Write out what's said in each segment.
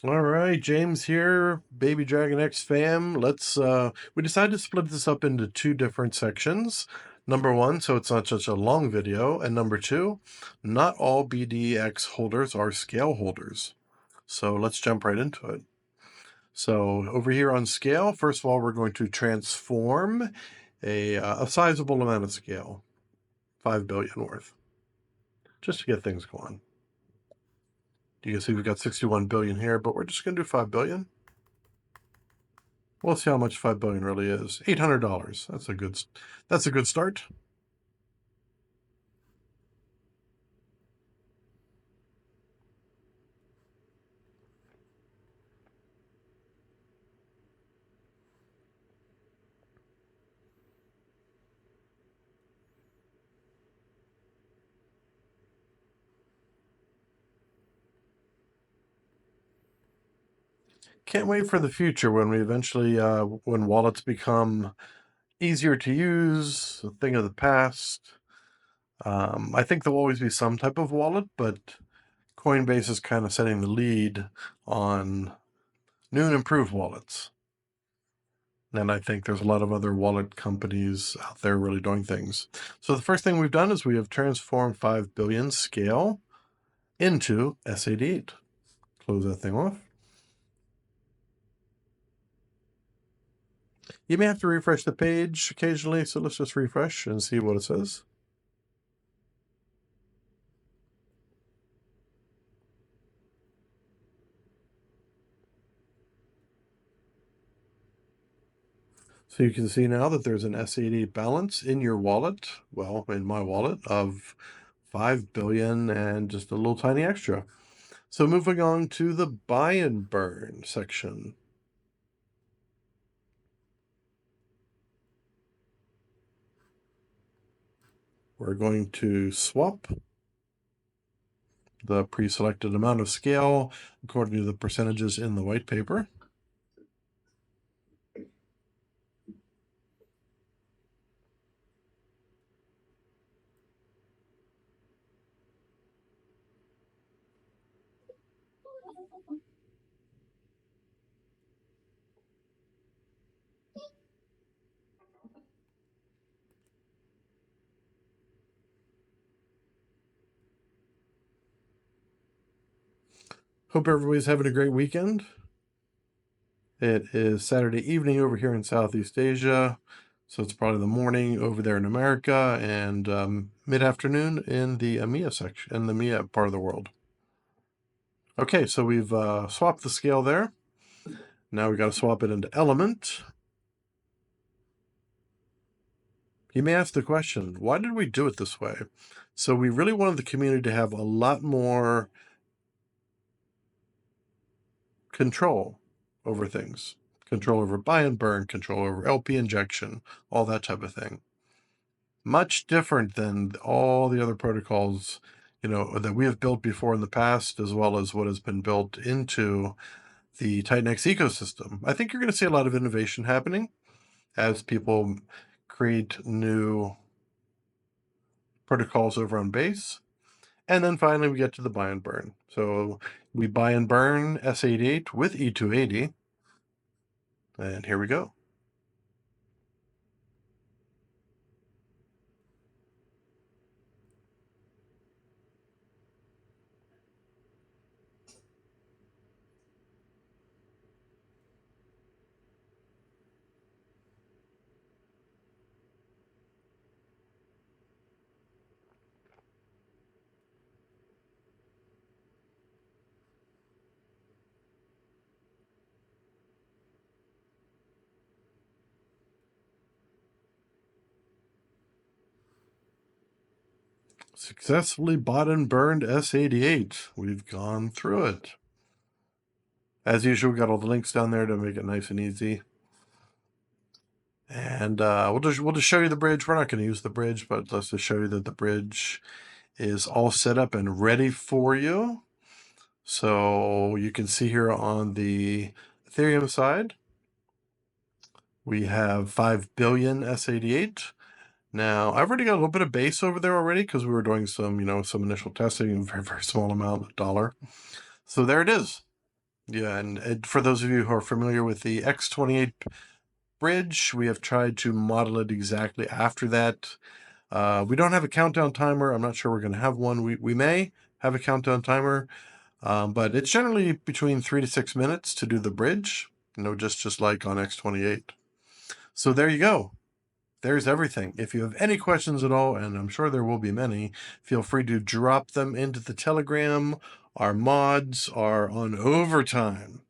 All right, James here, Baby Dragon X fam. We decided to split this up into two different sections. Number one, so it's not such a long video, and number two, not all BDX holders are scale holders. So let's jump right into it. So over here on scale, first of all, we're going to transform a sizable amount of scale, 5 billion worth, just to get things going. You can see we've got 61 billion here, but we're just going to do 5 billion. We'll see how much 5 billion really is. $800. That's a good start. Can't wait for the future when we eventually, when wallets become easier to use, a thing of the past. I think there'll always be some type of wallet, but Coinbase is kind of setting the lead on new and improved wallets. And I think there's a lot of other wallet companies out there really doing things. So the first thing we've done is we have transformed 5 billion scale into S88. Close that thing off. You may have to refresh the page occasionally, so let's just refresh and see what it says. So you can see now that there's an S88 balance in your wallet, well, in my wallet, of 5 billion and just a little tiny extra. So moving on to the buy and burn section. We're going to swap the pre-selected amount of scale according to the percentages in the white paper. Hope everybody's having a great weekend. It is Saturday evening over here in Southeast Asia, so it's probably the morning over there in America, and mid-afternoon in the EMEA section, in the EMEA part of the world. Okay, so we've swapped the scale there. Now we've got to swap it into element. You may ask the question, why did we do it this way? So we really wanted the community to have a lot more control over things. Control over buy and burn, control over LP injection, all that type of thing. Much different than all the other protocols, that we have built before in the past, as well as what has been built into the Titanx ecosystem. I think you're going to see a lot of innovation happening as people create new protocols over on base. And then finally we get to the buy and burn. So we buy and burn S88 with E280. And here we go. Successfully bought and burned S88. We've gone through it. As usual, we got all the links down there to make it nice and easy. And we'll just show you the bridge. We're not going to use the bridge, but let's just show you that the bridge is all set up and ready for you. So you can see here on the Ethereum side, we have 5 billion S88. Now, I've already got a little bit of base over there already because we were doing some, some initial testing, very, very small amount of dollar. So there it is. Yeah, and for those of you who are familiar with the X88 bridge, we have tried to model it exactly after that. We don't have a countdown timer. I'm not sure we're going to have one. We may have a countdown timer, but it's generally between 3 to 6 minutes to do the bridge. Just like on X88. So there you go. There's everything. If you have any questions at all, and I'm sure there will be many, feel free to drop them into the Telegram. Our mods are on overtime.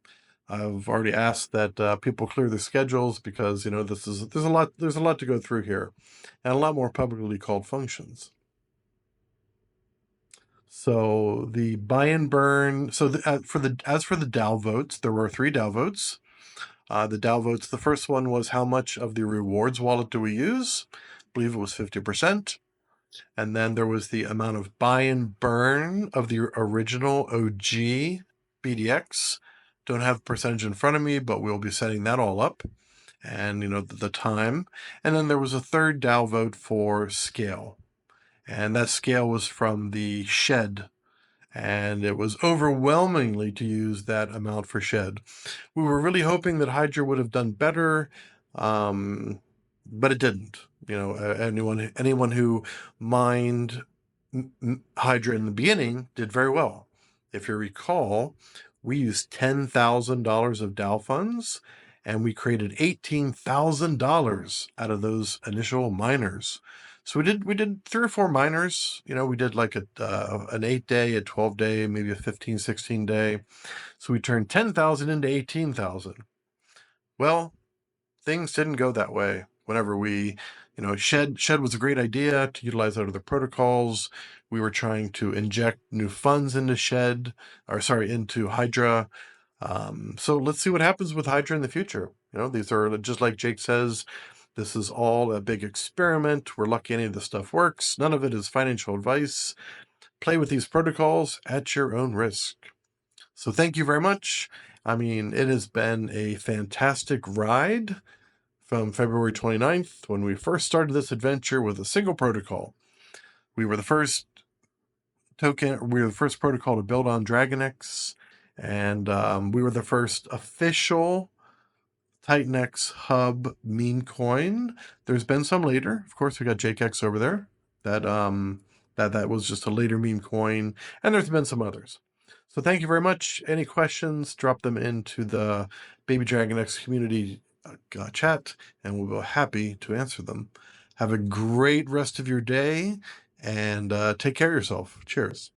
I've already asked that people clear their schedules because there's a lot to go through here, and a lot more publicly called functions. So the buy and burn. So for the DAO votes, there were 3 DAO votes. The DAO votes. The first one was how much of the rewards wallet do we use? I believe it was 50%. And then there was the amount of buy and burn of the original OG BDX. Don't have percentage in front of me, but we'll be setting that all up. And the time. And then there was a third DAO vote for scale. And that scale was from the shed. And it was overwhelmingly to use that amount for shed. We were really hoping that Hydra would have done better, but it didn't. Anyone who mined Hydra in the beginning did very well. If you recall, we used $10,000 of DAO funds, and we created $18,000 out of those initial miners. So we did 3 or 4 miners. We did like an 8-day, a 12-day, maybe a 15, 16-day. So we turned 10,000 into 18,000. Well, things didn't go that way. Whenever Shed was a great idea to utilize out of the protocols. We were trying to inject new funds into into Hydra. So let's see what happens with Hydra in the future. These are, just like Jake says, this is all a big experiment. We're lucky any of this stuff works. None of it is financial advice. Play with these protocols at your own risk. So thank you very much. It has been a fantastic ride from February 29th, when we first started this adventure with a single protocol. We were the first protocol to build on DragonX, and we were the first official TitanX hub meme coin. There's been some later. Of course, we got JakeX over there. That was just a later meme coin, and there's been some others. So thank you very much. Any questions, drop them into the Baby Dragon X community chat, and we'll be happy to answer them. Have a great rest of your day, and take care of yourself. Cheers.